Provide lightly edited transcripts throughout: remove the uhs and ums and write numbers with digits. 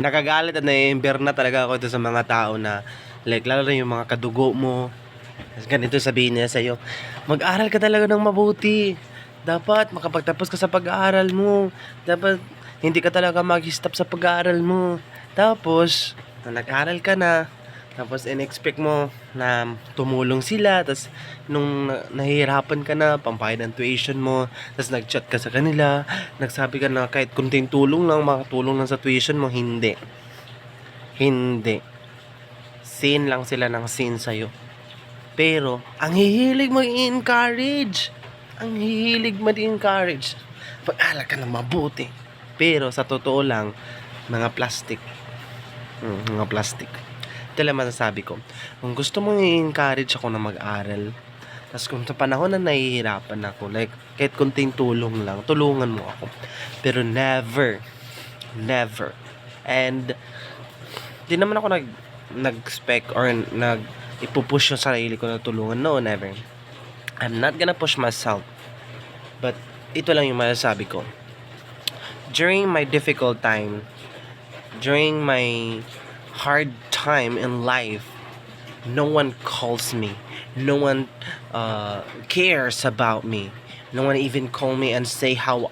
Nakagalit at naiimber na talaga ako ito sa mga tao na like lalo na yung mga kadugo mo. Ganito sabihin niya sa'yo, mag-aral ka talaga ng mabuti. Dapat makapagtapos ka sa pag-aaral mo. Dapat hindi ka talaga mag-stop sa pag-aaral mo. Tapos, nag-aral ka na, tapos in-expect mo na tumulong sila, tapos nung nahihirapan ka na, pambayad ng tuition mo, tapos nag-chat ka sa kanila, nagsabi ka na kahit kunting tulong lang, makatulong lang sa tuition mo, hindi. Hindi. Sin lang sila ng sin sa'yo. Pero, ang hihilig mag-encourage. Ang hihilig mag-encourage. Pag-aral ka ng mabuti. Pero, sa totoo lang, mga plastic. Mga plastic. Ito lang masasabi ko. Kung gusto mong i-encourage ako na mag-aral, tapos kung sa panahon na nahihirapan ako, like, kahit kunting tulong lang, tulungan mo ako. Pero never, and, di naman ako nag-spec or ipupush yung sarili ko na tulungan. No, never. I'm not gonna push myself. But, ito lang yung masasabi ko. During my difficult time, during my hard time in life, no one calls me. No one cares about me. No one even call me and say how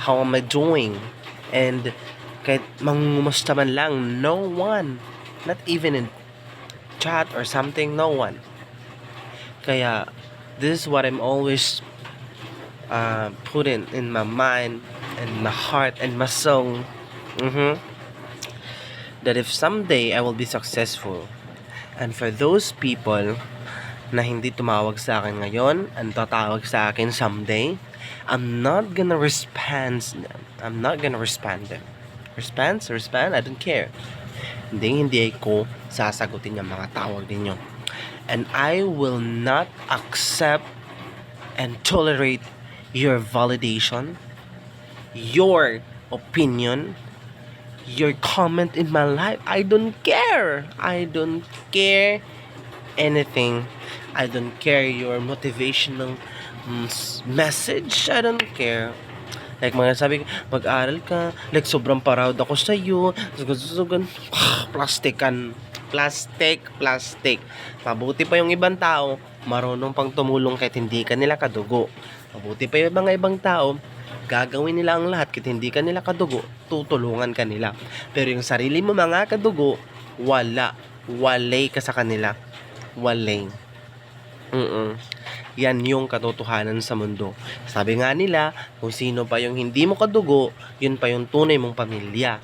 am I doing. And kahit mangumusta man lang, no one. Not even in chat or something, no one. Kaya, this is what I'm always putting in my mind and my heart and my soul. That if someday I will be successful, and for those people na hindi tumawag sa akin ngayon and tatawag sa akin someday, I'm not gonna respond them. I'm not gonna respond them. Respond? I don't care. Hindi ko sasagutin yung mga tawag ninyo. And I will not accept and tolerate your validation, your opinion, your comment in my life. I don't care. I don't care anything. I don't care your motivational message. I don't care. Like mga sabi, mag-aral ka. Like sobrang proud ako sa iyo. Plastic. Mabuti pa yung ibang tao, marunong pang tumulong kahit hindi ka nila kadugo. Mabuti pa yung mga ibang tao, gagawin nila ang lahat kahit hindi ka nila kadugo, tutulungan ka nila. Pero yung sarili mo mga kadugo, walay ka sa kanila. Walay. Yan yung katotohanan sa mundo. Sabi nga nila, kung sino pa yung hindi mo kadugo, yun pa yung tunay mong pamilya.